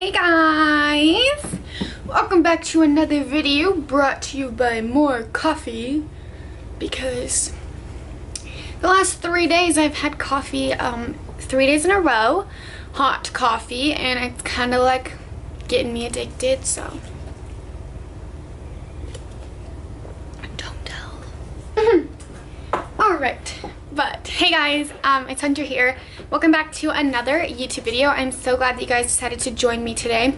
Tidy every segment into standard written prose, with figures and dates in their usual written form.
Hey guys! Welcome back to another video brought to you by more coffee, because the last 3 days I've had coffee 3 days in a row, hot coffee, and it's kind of like getting me addicted, so don't tell. Alright, but hey guys, it's Hunter here. Welcome back to another YouTube video. I'm so glad that you guys decided to join me today.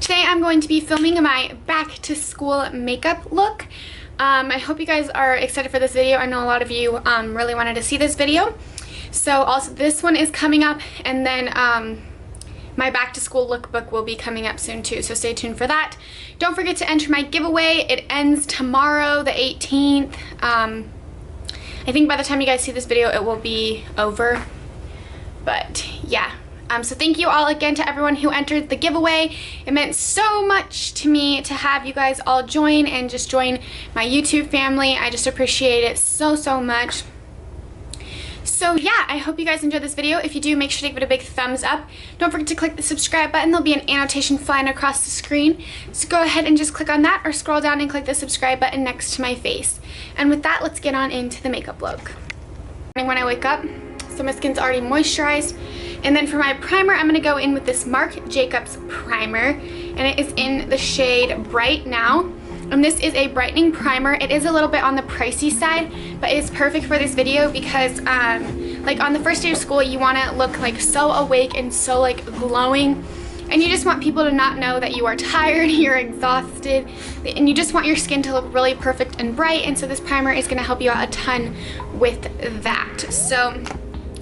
Today I'm going to be filming my back to school makeup look. I hope you guys are excited for this video. I know a lot of you really wanted to see this video. So also this one is coming up, and then my back to school lookbook will be coming up soon too, so stay tuned for that. Don't forget to enter my giveaway. It ends tomorrow, the 18th. I think by the time you guys see this video it will be over, but yeah. So thank you all again to everyone who entered the giveaway. It meant so much to me to have you guys all join and just join my YouTube family. I just appreciate it so much. So yeah, I hope you guys enjoyed this video. If you do, make sure to give it a big thumbs up. Don't forget to click the subscribe button. There'll be an annotation flying across the screen. So go ahead and just click on that, or scroll down and click the subscribe button next to my face. And with that, let's get on into the makeup look. When I wake up, so my skin's already moisturized. And then for my primer, I'm going to go in with this Marc Jacobs primer. And it is in the shade Bright Now. And this is a brightening primer. It is a little bit on the pricey side, but it is perfect for this video because like on the first day of school, you want to look like so awake and so like glowing, and you just want people to not know that you are tired, you're exhausted, and you just want your skin to look really perfect and bright. And so this primer is going to help you out a ton with that. So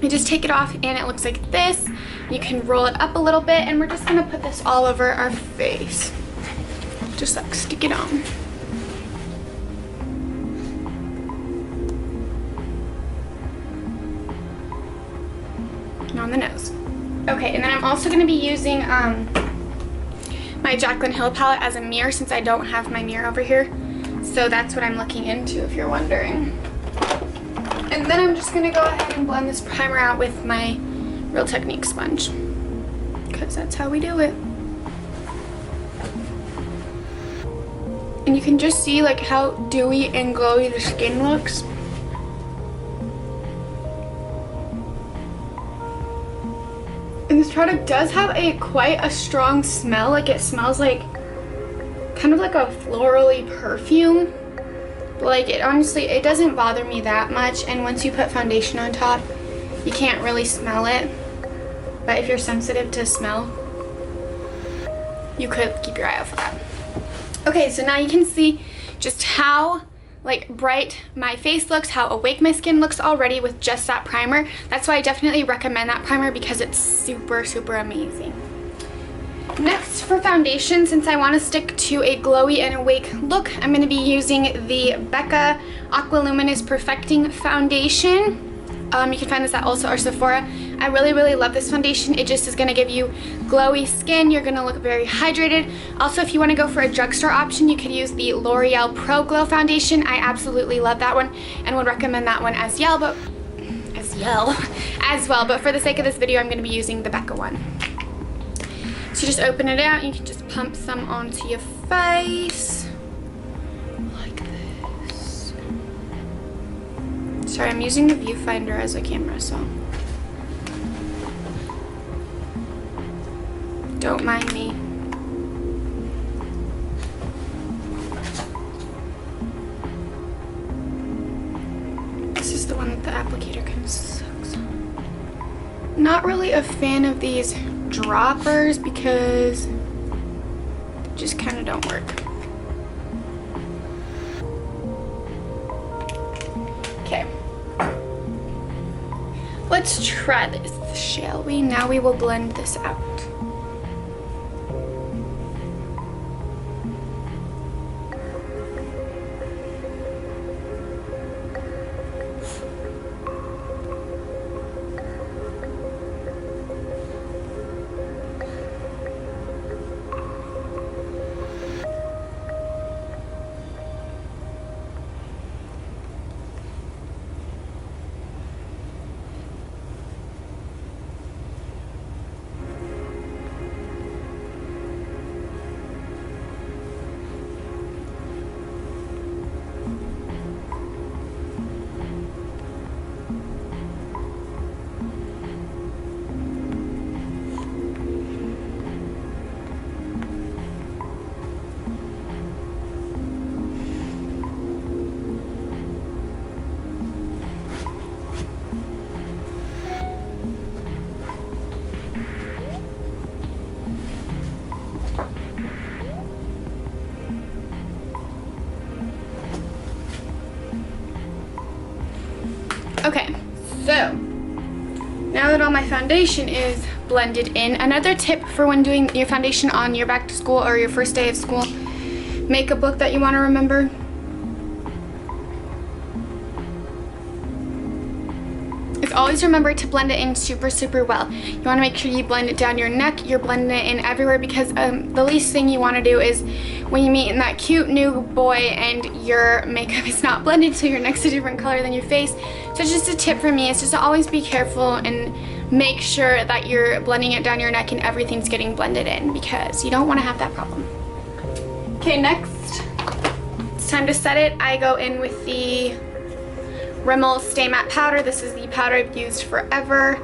you just take it off and it looks like this. You can roll it up a little bit, and we're just going to put this all over our face. Just like stick it on. And on the nose. Okay, and then I'm also going to be using my Jaclyn Hill palette as a mirror, since I don't have my mirror over here. So that's what I'm looking into, if you're wondering. And then I'm just going to go ahead and blend this primer out with my Real Technique sponge, because that's how we do it. And you can just see like how dewy and glowy the skin looks. And this product does have quite a strong smell. Like it smells like kind of like a florally perfume. But like it honestly, it doesn't bother me that much. And once you put foundation on top, you can't really smell it. But if you're sensitive to smell, you could keep your eye out for that. Okay, so now you can see just how like bright my face looks, how awake my skin looks already with just that primer. That's why I definitely recommend that primer, because it's super amazing. Next, for foundation, since I want to stick to a glowy and awake look, I'm going to be using the Becca Aqualuminous Perfecting Foundation. You can find this at Ulta or Sephora. I really love this foundation. It just is going to give you glowy skin. You're going to look very hydrated. Also, if you want to go for a drugstore option, you could use the L'Oreal Pro Glow foundation. I absolutely love that one and would recommend that one as well. But for the sake of this video, I'm going to be using the Becca one. So just open it out. You can just pump some onto your face. Like this. Sorry, I'm using the viewfinder as a camera, so don't mind me. This is the one that the applicator kind of sucks. Not really a fan of these droppers because they just kind of don't work. Okay. Let's try this, shall we? Now we will blend this out. Okay, so now that all my foundation is blended in, another tip for when doing your foundation on your back to school or your first day of school makeup look that you want to remember. Always remember to blend it in super well. You want to make sure you blend it down your neck, you're blending it in everywhere, because the least thing you want to do is when you meet in that cute new boy and your makeup is not blended so your neck's a different color than your face. So it's just a tip from me, it's just to always be careful and make sure that you're blending it down your neck and everything's getting blended in, because you don't want to have that problem. Okay, next it's time to set it. I go in with the Rimmel Stay Matte Powder. This is the powder I've used forever.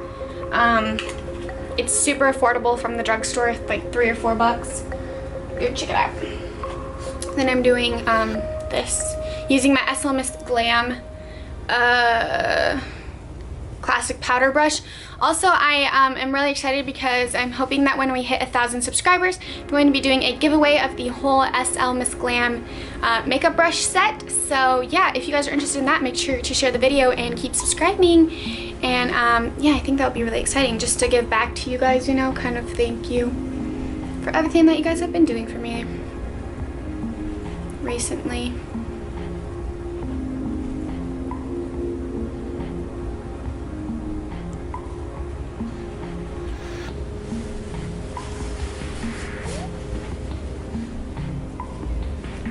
It's super affordable from the drugstore, like $3 or $4. Go check it out. Then I'm doing this, using my SL Miss Glam classic powder brush. Also, I am really excited because I'm hoping that when we hit 1,000 subscribers, I'm going to be doing a giveaway of the whole SL Miss Glam makeup brush set. So yeah, if you guys are interested in that, make sure to share the video and keep subscribing. And yeah, I think that would be really exciting, just to give back to you guys, you know, kind of thank you for everything that you guys have been doing for me recently.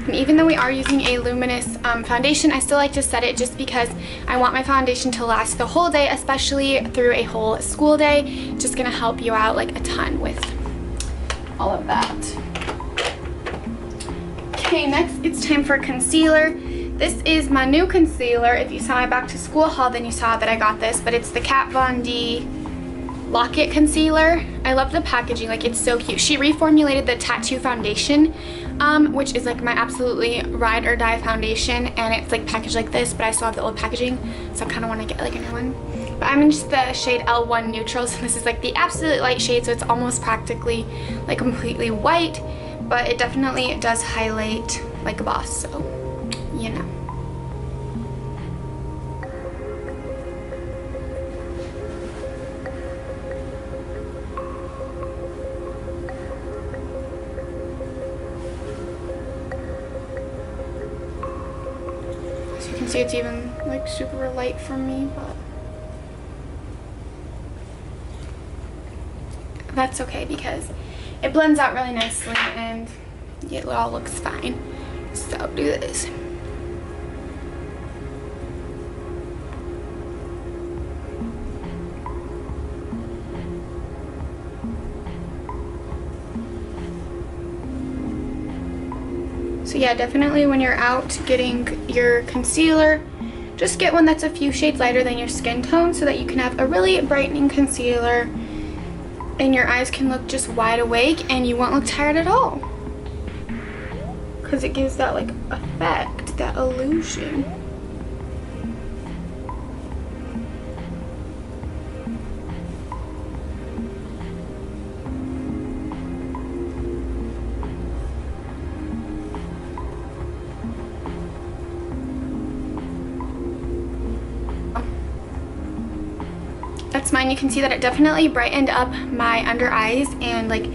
And even though we are using a luminous foundation, I still like to set it just because I want my foundation to last the whole day, especially through a whole school day. Just gonna help you out like a ton with all of that. Okay, next it's time for concealer. This is my new concealer. If you saw my back to school haul, then you saw that I got this, but it's the Kat Von D Lock-It Concealer. I love the packaging, like it's so cute. She reformulated the Tattoo Foundation, which is like my absolutely ride or die foundation, and it's like packaged like this, but I still have the old packaging, so I kind of want to get like a new one. But I'm in just the shade L1 Neutral, so this is like the absolute light shade, so it's almost practically like completely white, but it definitely does highlight like a boss, so you know. You can see it's even like super light for me, but that's okay because it blends out really nicely and it all looks fine. So do this. So yeah, definitely when you're out getting your concealer, just get one that's a few shades lighter than your skin tone so that you can have a really brightening concealer and your eyes can look just wide awake and you won't look tired at all. Because it gives that like effect, that illusion. That's mine. You can see that it definitely brightened up my under eyes and like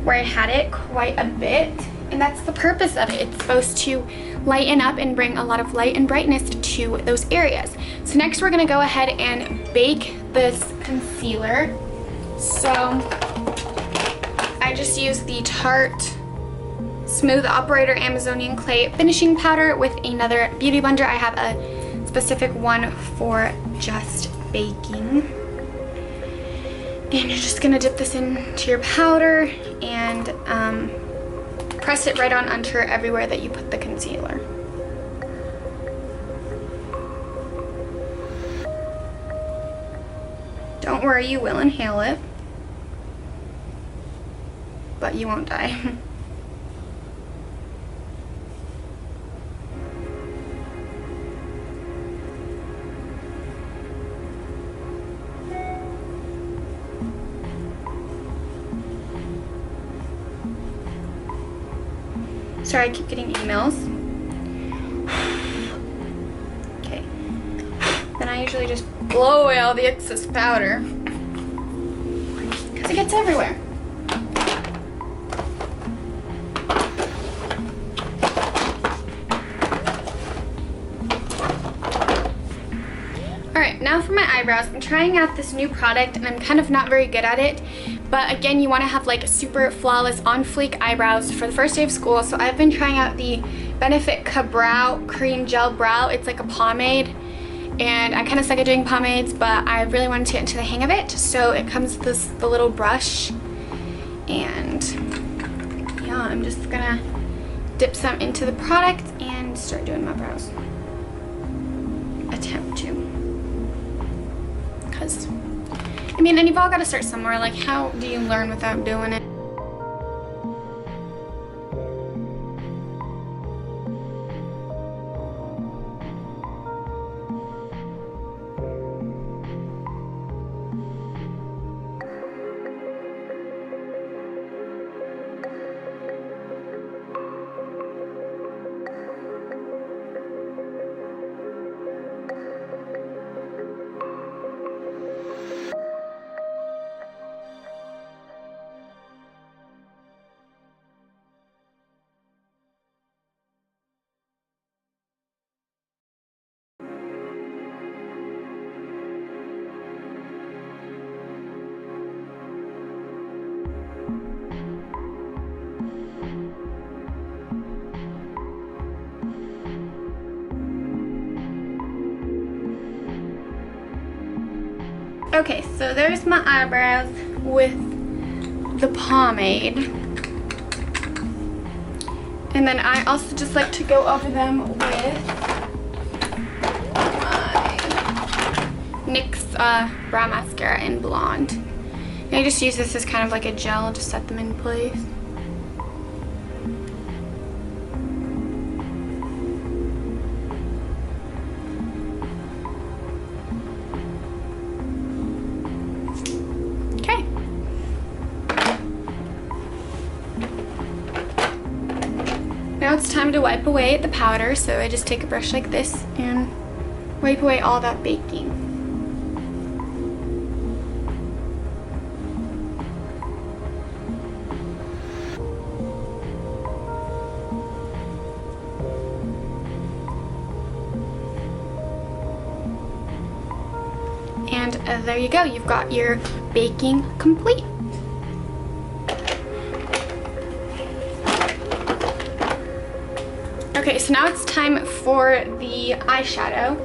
where I had it quite a bit, and that's the purpose of it. It's supposed to lighten up and bring a lot of light and brightness to those areas. So next we're gonna go ahead and bake this concealer. So I just used the Tarte Smooth Operator Amazonian Clay finishing powder with another beauty blender. I have a specific one for just baking. And you're just gonna dip this into your powder and press it right on under everywhere that you put the concealer. Don't worry, you will inhale it, but you won't die. Sorry, I keep getting emails. Okay. Then I usually just blow away all the excess powder because it gets everywhere. Alright, now for my eyebrows. I'm trying out this new product and I'm kind of not very good at it. But again, you want to have like super flawless on fleek eyebrows for the first day of school. So I've been trying out the Benefit Ka-Brow Cream Gel Brow. It's like a pomade. And I kind of suck at doing pomades, but I really wanted to get into the hang of it. So it comes with the little brush. And yeah, I'm just gonna dip some into the product and start doing my brows. Attempt to. Because, I mean, and you've all got to start somewhere. Like, how do you learn without doing it? Okay, so there's my eyebrows with the pomade. And then I also just like to go over them with my NYX Brow Mascara in Blonde. And I just use this as kind of like a gel to set them in place. Now it's time to wipe away the powder, so I just take a brush like this and wipe away all that baking. And there you go, you've got your baking complete. Okay, so now it's time for the eyeshadow.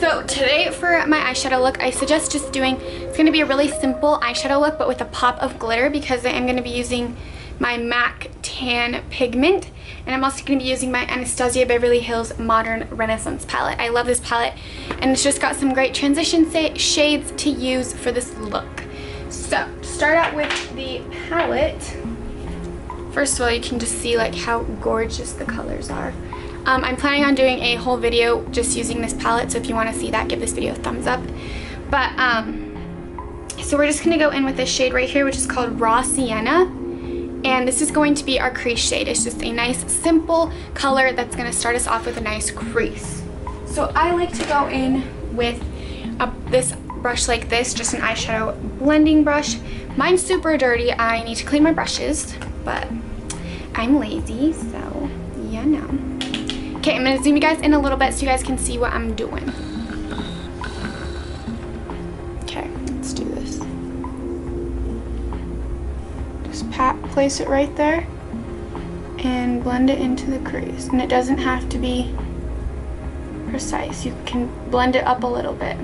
So today for my eyeshadow look, I suggest just doing, it's going to be a really simple eyeshadow look, but with a pop of glitter, because I am going to be using my MAC Tan pigment, and I'm also going to be using my Anastasia Beverly Hills Modern Renaissance palette. I love this palette, and it's just got some great transition shades to use for this look. So, to start out with the palette, first of all, you can just see like how gorgeous the colors are. I'm planning on doing a whole video just using this palette, so if you want to see that, give this video a thumbs up. But, so we're just going to go in with this shade right here, which is called Raw Sienna. And this is going to be our crease shade. It's just a nice, simple color that's going to start us off with a nice crease. So I like to go in with this brush like this, just an eyeshadow blending brush. Mine's super dirty. I need to clean my brushes, but I'm lazy, so yeah, no. Okay, I'm going to zoom you guys in a little bit so you guys can see what I'm doing. Okay, let's do this. Just place it right there and blend it into the crease. And it doesn't have to be precise. You can blend it up a little bit.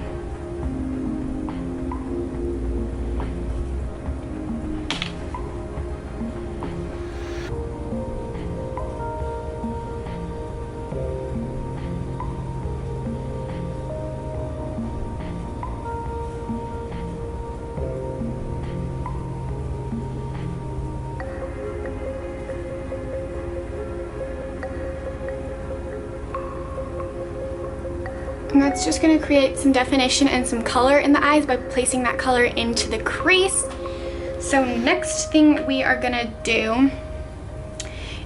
And that's just going to create some definition and some color in the eyes by placing that color into the crease. So next thing we are going to do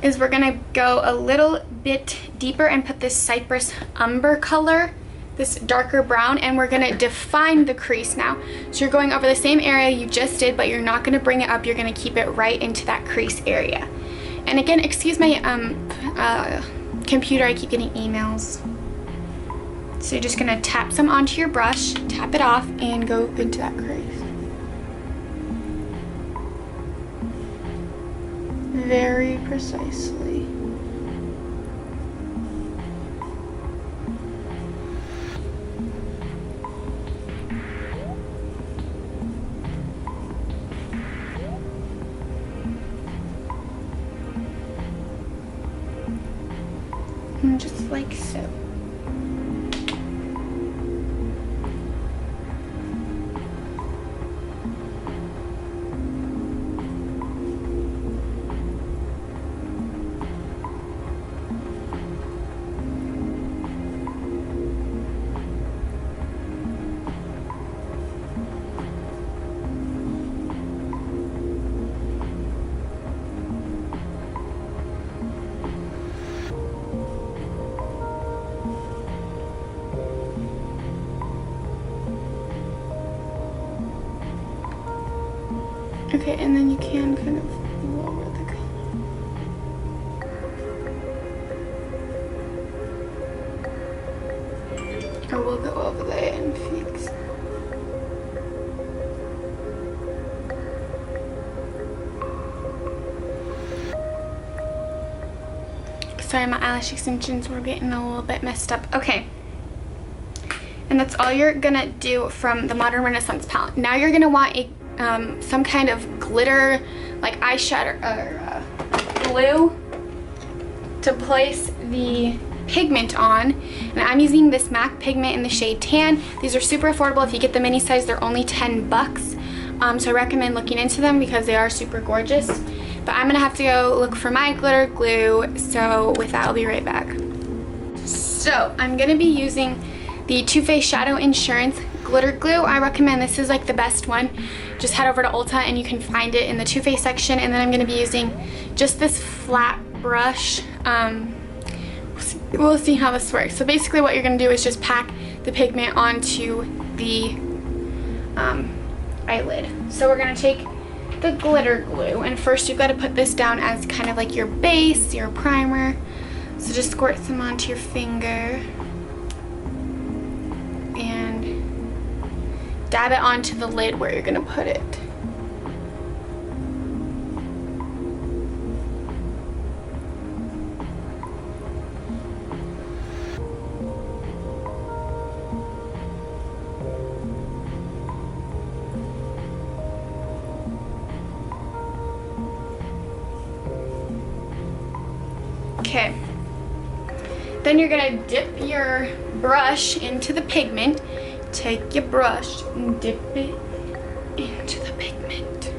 is we're going to go a little bit deeper and put this Cypress Umber color this darker brown, and we're gonna define the crease now. So you're going over the same area you just did, but you're not gonna bring it up, you're gonna keep it right into that crease area. And again, excuse my computer, I keep getting emails. So you're just gonna tap some onto your brush, tap it off, and go into that crease. Very precisely. And just like so. Okay, and then you can kind of lower the color. Or we'll go over there and fix. Sorry, my eyelash extensions were getting a little bit messed up. Okay. And that's all you're gonna do from the Modern Renaissance palette. Now you're gonna want a some kind of glitter, like eyeshadow or glue to place the pigment on. And I'm using this MAC pigment in the shade Tan. These are super affordable. If you get the mini size, they're only 10 bucks. So I recommend looking into them because they are super gorgeous. But I'm gonna have to go look for my glitter glue. So with that, I'll be right back. So I'm gonna be using the Too Faced Shadow Insurance glitter glue. I recommend this is like the best one. Just head over to Ulta and you can find it in the Too Faced section. And then I'm gonna be using just this flat brush. We'll see how this works. So basically what you're gonna do is just pack the pigment onto the eyelid. So we're gonna take the glitter glue, and first you've got to put this down as kind of like your base, your primer. So just squirt some onto your finger and dab it onto the lid where you're gonna put it. Okay, then you're gonna dip your brush into the pigment. Take your brush and dip it into the pigment.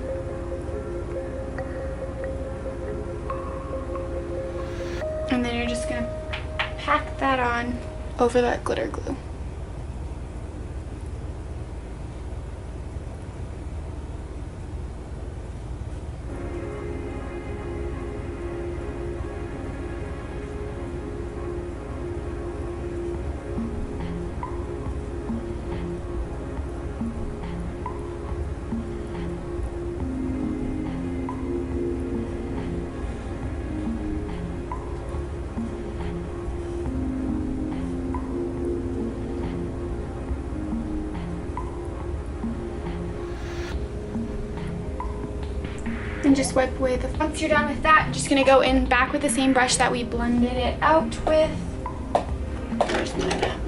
And then you're just gonna pack that on over that glitter glue. And just wipe away the, once you're done with that, I'm just gonna go in back with the same brush that we blended it out with. Where's my map?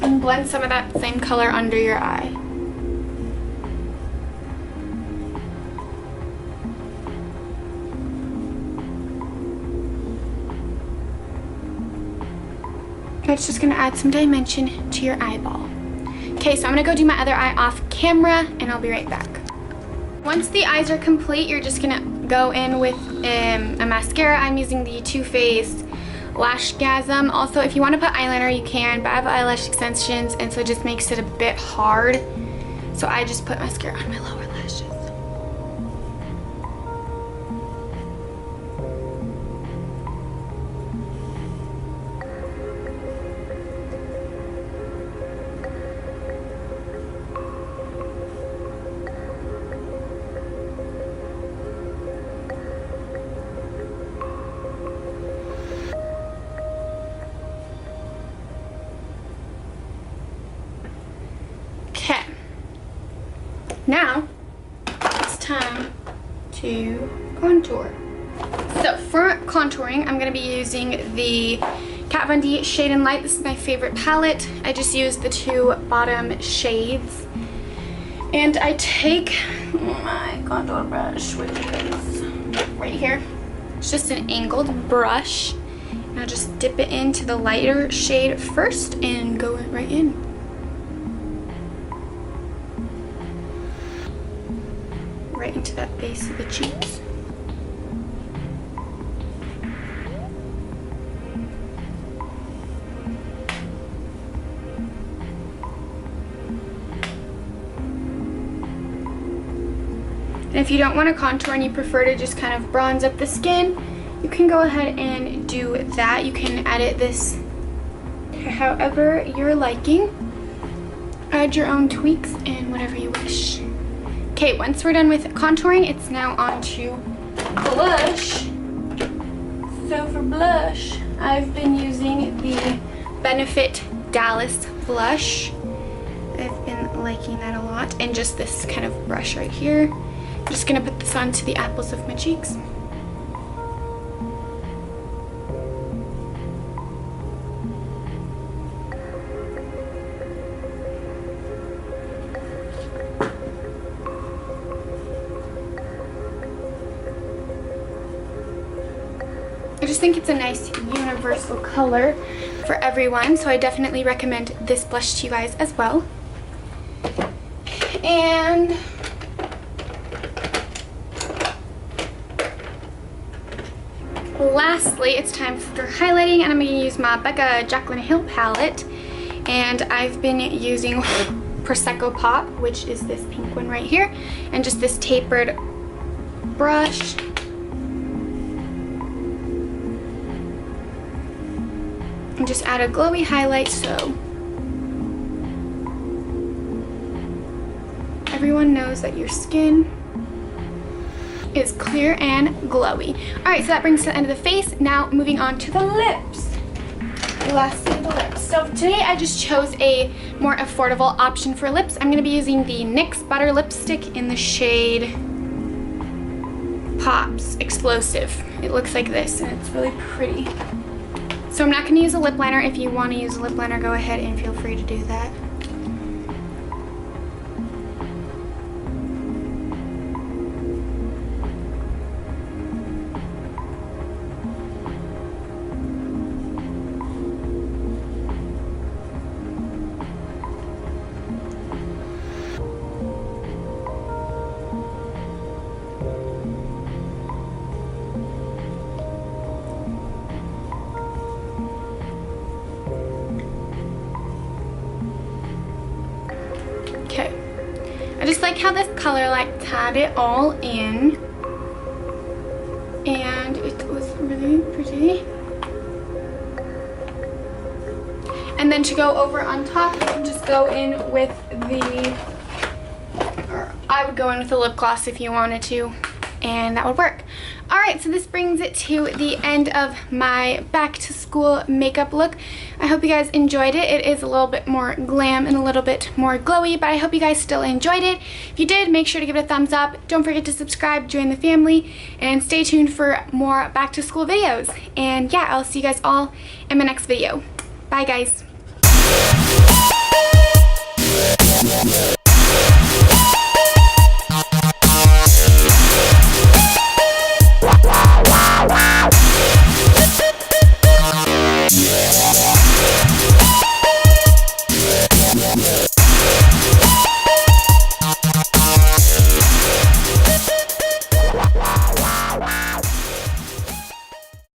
And blend some of that same color under your eye. That's just gonna add some dimension to your eyeball. Okay, so I'm gonna go do my other eye off camera and I'll be right back. Once the eyes are complete, you're just gonna go in with a mascara. I'm using the Too Faced Lashgasm. Also, if you want to put eyeliner, you can, but I have eyelash extensions, and so it just makes it a bit hard. So I just put mascara on my lower lashes. time to contour. So for contouring, I'm going to be using the Kat Von D Shade and Light. This is my favorite palette. I just used the 2 bottom shades. And I take my contour brush, which is right here. It's just an angled brush. And I'll just dip it into the lighter shade first and go right in. Right into that base of the cheeks. And if you don't want to contour and you prefer to just kind of bronze up the skin, you can go ahead and do that. You can edit this however you're liking. Add your own tweaks and whatever you wish. Okay, once we're done with contouring, it's now on to blush. So for blush, I've been using the Benefit Dallas blush. I've been liking that a lot. And just this kind of brush right here. I'm just gonna put this onto the apples of my cheeks. I just think it's a nice universal color for everyone, so I definitely recommend this blush to you guys as well. And lastly, it's time for highlighting, and I'm going to use my Becca Jaclyn Hill palette. And I've been using Prosecco Pop, which is this pink one right here, and just this tapered brush. And just add a glowy highlight so everyone knows that your skin is clear and glowy. Alright, so that brings us to the end of the face. Now moving on to the lips. Lastly, the lips. So today I just chose a more affordable option for lips. I'm going to be using the NYX Butter Lipstick in the shade Pops Explosive. It looks like this and it's really pretty. So I'm not going to use a lip liner. If you want to use a lip liner, go ahead and feel free to do that. Okay, I just like how this color like tied it all in, and it was really pretty. And then to go over on top, you can just go in with the, or I would go in with a lip gloss if you wanted to, and that would work. Alright, so this brings it to the end of my back to school makeup look. I hope you guys enjoyed it. It is a little bit more glam and a little bit more glowy, but I hope you guys still enjoyed it. If you did, make sure to give it a thumbs up. Don't forget to subscribe, join the family, and stay tuned for more back to school videos. And yeah, I'll see you guys all in my next video. Bye guys.